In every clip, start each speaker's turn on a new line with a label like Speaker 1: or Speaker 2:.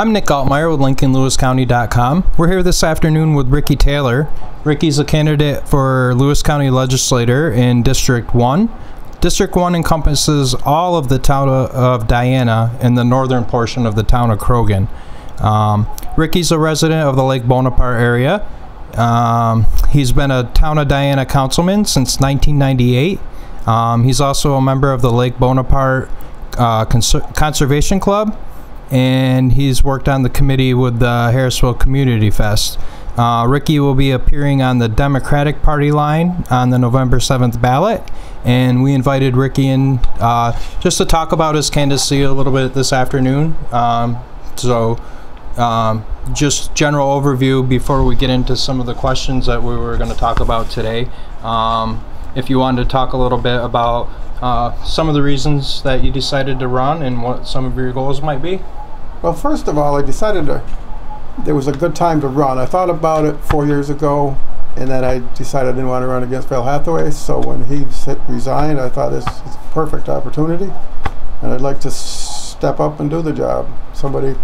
Speaker 1: I'm Nick Altmeyer with linkinglewiscounty.com. We're here this afternoon with Ricky Taylor. Ricky's a candidate for Lewis County Legislator in District 1. District 1 encompasses all of the town of Diana and the northern portion of the town of Croghan. Ricky's a resident of the Lake Bonaparte area. He's been a town of Diana councilman since 1998. He's also a member of the Lake Bonaparte Conservation Club, and he's worked on the committee with the Harrisville Community Fest. Ricky will be appearing on the Democratic Party line on the November 7th ballot, and we invited Ricky in just to talk about his candidacy a little bit this afternoon. Just general overview before we get into some of the questions that we were going to talk about today. If you wanted to talk a little bit about some of the reasons that you decided to run and what some of your goals might be.
Speaker 2: Well, first of all, I decided there was a good time to run. I thought about it 4 years ago, and then I decided I didn't want to run against Bill Hathaway. So when he resigned, I thought this is a perfect opportunity, and I'd like to step up and do the job. Somebody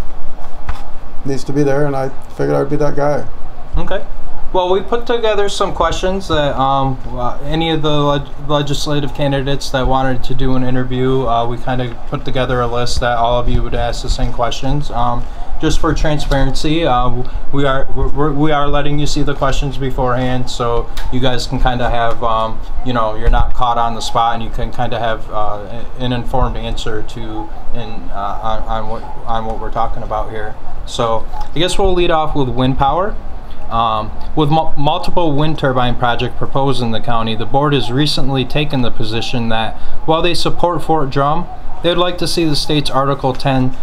Speaker 2: needs to be there, and I figured I'd be that guy.
Speaker 1: Okay. Well, we put together some questions that any of the legislative candidates that wanted to do an interview, we kind of put together a list that all of you would ask the same questions. Just for transparency, we are letting you see the questions beforehand, so you guys can kind of have, you're not caught on the spot, and you can kind of have an informed answer on what we're talking about here. So I guess we'll lead off with wind power. With multiple wind turbine projects proposed in the county, the board has recently taken the position that while they support Fort Drum, they would like to see the state's Article 10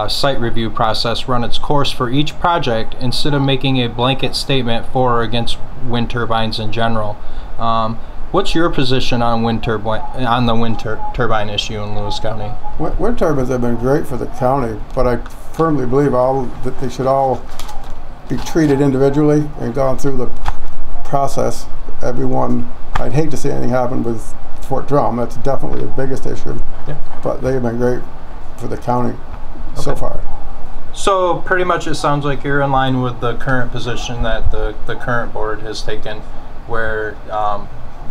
Speaker 1: site review process run its course for each project instead of making a blanket statement for or against wind turbines in general. What's your position on the wind turbine issue in Lewis County?
Speaker 2: Wind turbines have been great for the county, but I firmly believe that they should all be treated individually and gone through the process. Everyone, I'd hate to see anything happen with Fort Drum. That's definitely the biggest issue. Yeah. But they've been great for the county so far.
Speaker 1: So pretty much it sounds like you're in line with the current position that the current board has taken, where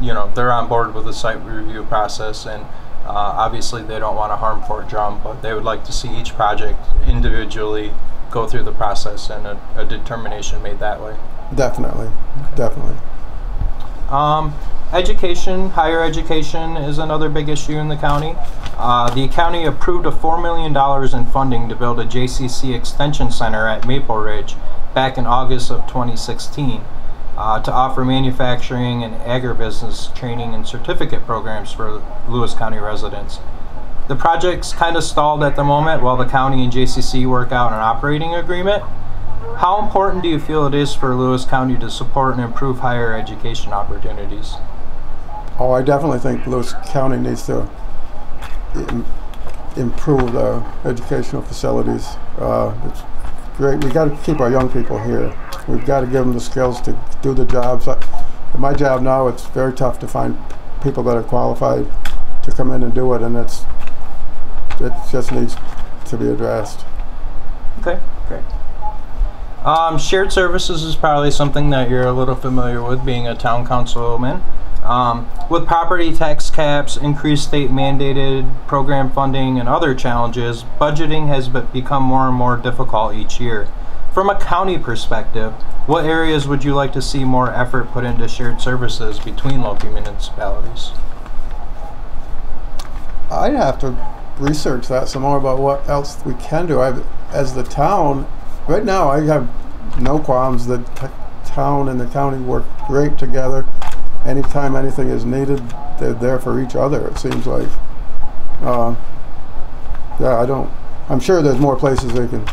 Speaker 1: they're on board with the site review process, and obviously they don't want to harm Fort Drum, but they would like to see each project individually go through the process and a determination made that way.
Speaker 2: Definitely. Definitely.
Speaker 1: Education, higher education is another big issue in the county. The county approved a $4 million in funding to build a JCC Extension Center at Maple Ridge back in August of 2016 to offer manufacturing and agribusiness training and certificate programs for Lewis County residents. The project's kind of stalled at the moment while the county and JCC work out an operating agreement. How important do you feel it is for Lewis County to support and improve higher education opportunities?
Speaker 2: Oh, I definitely think Lewis County needs to improve the educational facilities. It's great. We got to keep our young people here. We've got to give them the skills to do the jobs. In my job now, it's very tough to find people that are qualified to come in and do it, and it just needs to be addressed.
Speaker 1: Okay, great. Shared services is probably something that you're a little familiar with, being a town councilman. With property tax caps, increased state mandated program funding, and other challenges, budgeting has become more and more difficult each year. From a county perspective, what areas would you like to see more effort put into shared services between local municipalities?
Speaker 2: I'd have to research that some more about what else we can do. As the town, right now I have no qualms. The town and the county work great together. Anytime anything is needed, they're there for each other, it seems like. I'm sure there's more places they can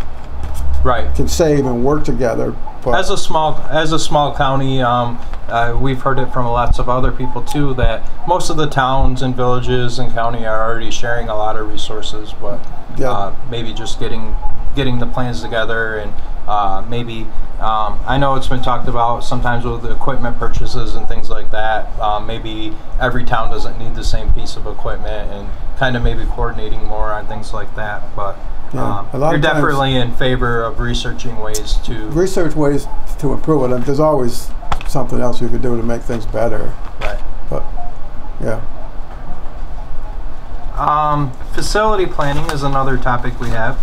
Speaker 2: save and work together. But
Speaker 1: as a small county, we've heard it from lots of other people too, that most of the towns and villages and county are already sharing a lot of resources, but maybe just getting the plans together, and maybe I know it's been talked about sometimes with equipment purchases and things like that. Maybe every town doesn't need the same piece of equipment, and kind of maybe coordinating more on things like that. But
Speaker 2: Yeah. A lot
Speaker 1: You're
Speaker 2: of times
Speaker 1: definitely in favor of researching ways to
Speaker 2: research ways to improve it, and there's always something else you could do to make things better.
Speaker 1: Right.
Speaker 2: But yeah.
Speaker 1: Facility planning is another topic we have.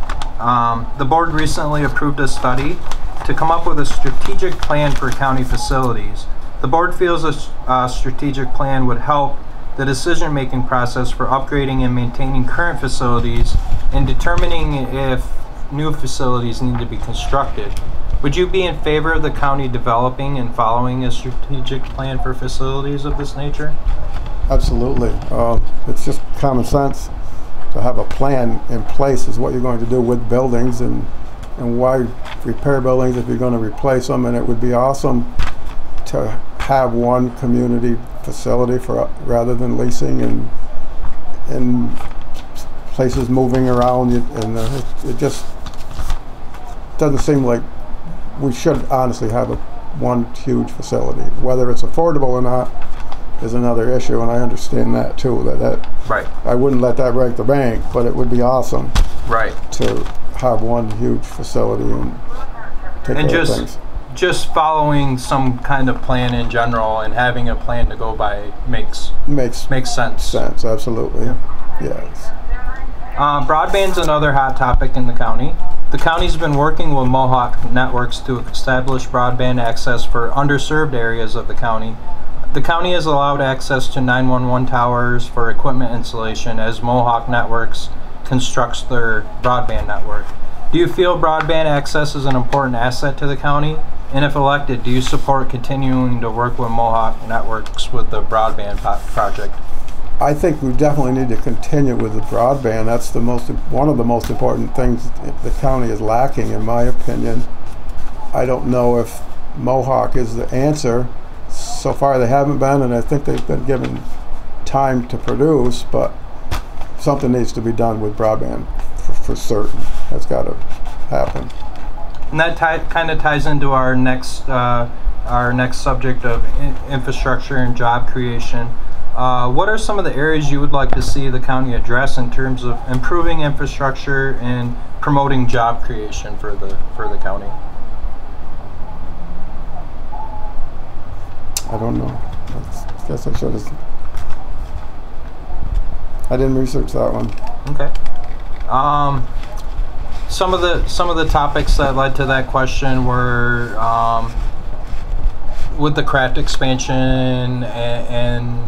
Speaker 1: The board recently approved a study to come up with a strategic plan for county facilities. The board feels a strategic plan would help the decision-making process for upgrading and maintaining current facilities and determining if new facilities need to be constructed. Would you be in favor of the county developing and following a strategic plan for facilities of this nature?
Speaker 2: Absolutely. It's just common sense to have a plan in place is what you're going to do with buildings, and why repair buildings if you're going to replace them. And it would be awesome to have one community facility for rather than leasing and places moving around. And it just doesn't seem like we should honestly have one huge facility. Whether it's affordable or not is another issue, and I understand that too. That
Speaker 1: right.
Speaker 2: I wouldn't let that break the bank, but it would be awesome,
Speaker 1: right,
Speaker 2: to have one huge facility and take care of things.
Speaker 1: Just following some kind of plan in general and having a plan to go by makes sense.
Speaker 2: Sense, absolutely. Yeah. Yes.
Speaker 1: Broadband's another hot topic in the county. The county's been working with Mohawk Networks to establish broadband access for underserved areas of the county. The county has allowed access to 911 towers for equipment installation as Mohawk Networks constructs their broadband network. Do you feel broadband access is an important asset to the county? And if elected, do you support continuing to work with Mohawk Networks with the broadband project?
Speaker 2: I think we definitely need to continue with the broadband. That's one of the most important things the county is lacking, in my opinion. I don't know if Mohawk is the answer. So far they haven't been, and I think they've been given time to produce, but something needs to be done with broadband for certain. That's got to happen.
Speaker 1: And that kind of ties into our next subject of infrastructure and job creation. What are some of the areas you would like to see the county address in terms of improving infrastructure and promoting job creation for the county?
Speaker 2: I don't know. I guess I should have. I didn't research that one.
Speaker 1: Okay. Some of the topics that led to that question were with the craft expansion and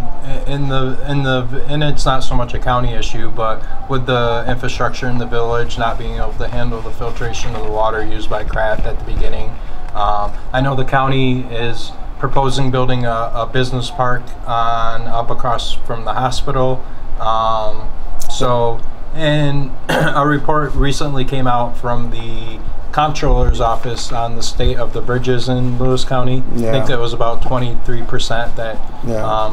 Speaker 1: it's not so much a county issue, but with the infrastructure in the village not being able to handle the filtration of the water used by craft at the beginning. I know the county is proposing building a business park up across from the hospital. And a report recently came out from the comptroller's office on the state of the bridges in Lewis County.
Speaker 2: Yeah.
Speaker 1: I think that was about 23% that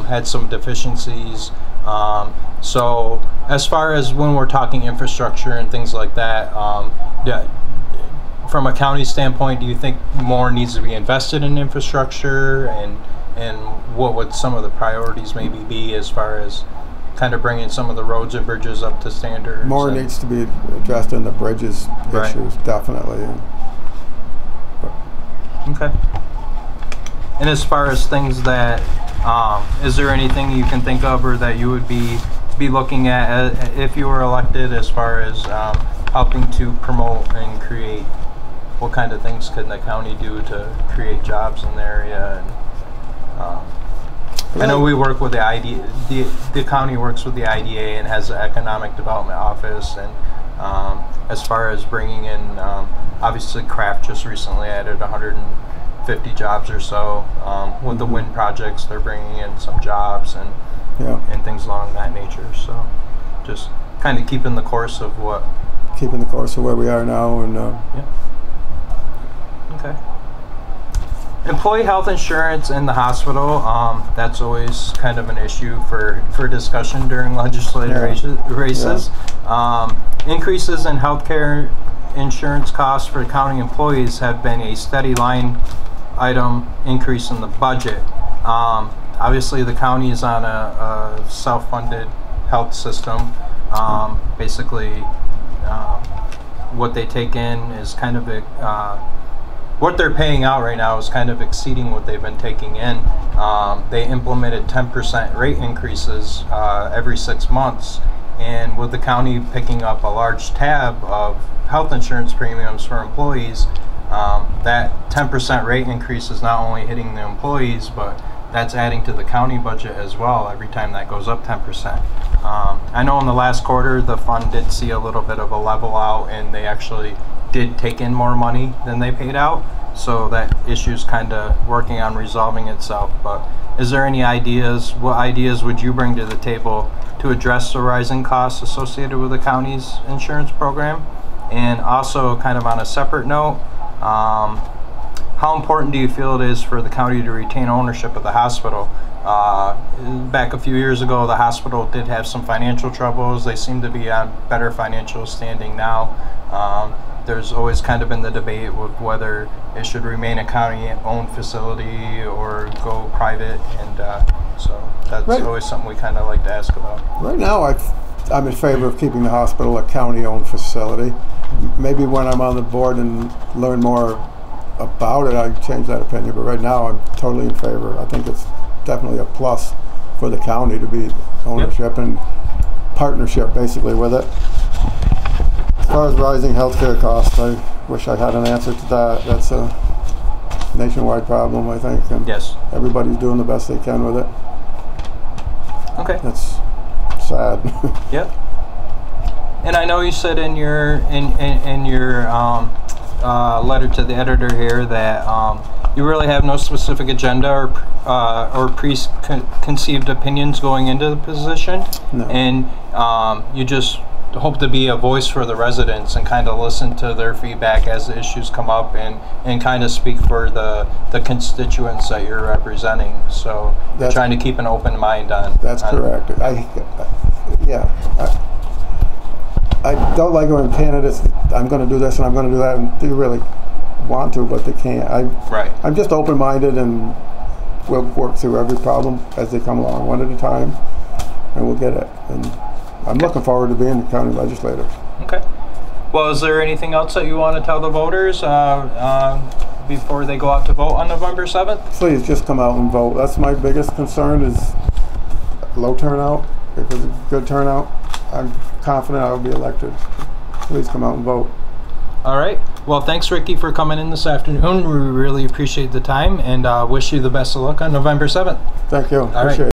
Speaker 1: had some deficiencies. So as far as when we're talking infrastructure and things like that, from a county standpoint, do you think more needs to be invested in infrastructure, and what would some of the priorities maybe be as far as kind of bringing some of the roads and bridges up to standards?
Speaker 2: More needs to be addressed in the bridges issues, definitely.
Speaker 1: Okay. And as far as things that, is there anything you can think of or that you would be looking at if you were elected as far as helping to promote and create? What kind of things can the county do to create jobs in the area? And I know we work with the IDA. The county works with the IDA and has an economic development office. And as far as bringing in, obviously, Craft just recently added 150 jobs or so with the wind projects. They're bringing in some jobs and things along that nature. So just kind of keeping the course of
Speaker 2: where we are now. And
Speaker 1: okay. Employee health insurance in the hospital, that's always kind of an issue for discussion during legislative races. Increases in healthcare insurance costs for county employees have been a steady line item increase in the budget. Obviously, the county is on a self-funded health system. Basically, what they take in is kind of what they're paying out right now is kind of exceeding what they've been taking in. They implemented 10% rate increases every 6 months, and with the county picking up a large tab of health insurance premiums for employees, that 10% rate increase is not only hitting the employees, but that's adding to the county budget as well every time that goes up 10%. I know in the last quarter the fund did see a little bit of a level out, and they actually did take in more money than they paid out, so that issue's kind of working on resolving itself. But is there any ideas? What ideas would you bring to the table to address the rising costs associated with the county's insurance program? And also, kind of on a separate note, how important do you feel it is for the county to retain ownership of the hospital? Back a few years ago, the hospital did have some financial troubles. They seem to be on better financial standing now. There's always kind of been the debate with whether it should remain a county-owned facility or go private, and so that's always something we kind of like to ask about.
Speaker 2: Right now, I'm in favor of keeping the hospital a county-owned facility. Maybe when I'm on the board and learn more about it, I change that opinion, but right now I'm totally in favor. I think it's definitely a plus for the county to be ownership and partnership basically with it. As far as rising healthcare costs, I wish I had an answer to that. That's a nationwide problem, I think, and everybody's doing the best they can with it.
Speaker 1: Okay.
Speaker 2: That's sad.
Speaker 1: Yep. And I know you said in your letter to the editor here that you really have no specific agenda or preconceived opinions going into the position, and you just hope to be a voice for the residents and kind of listen to their feedback as the issues come up, and kind of speak for the constituents that you're representing. So you're trying to keep an open mind on.
Speaker 2: That's correct. I don't like when candidates, I'm going to do this and I'm going to do that, and they really want to, but they can't. I'm just open-minded, and we'll work through every problem as they come along, one at a time, and we'll get it. And I'm looking forward to being the county legislator.
Speaker 1: Okay. Well, is there anything else that you want to tell the voters before they go out to vote on November 7th?
Speaker 2: Please just come out and vote. That's my biggest concern, is low turnout. If it's a good turnout, I'm confident I will be elected. Please come out and vote.
Speaker 1: All right. Well, thanks, Ricky, for coming in this afternoon. We really appreciate the time, and wish you the best of luck on November 7th.
Speaker 2: Thank you.
Speaker 1: Appreciate it.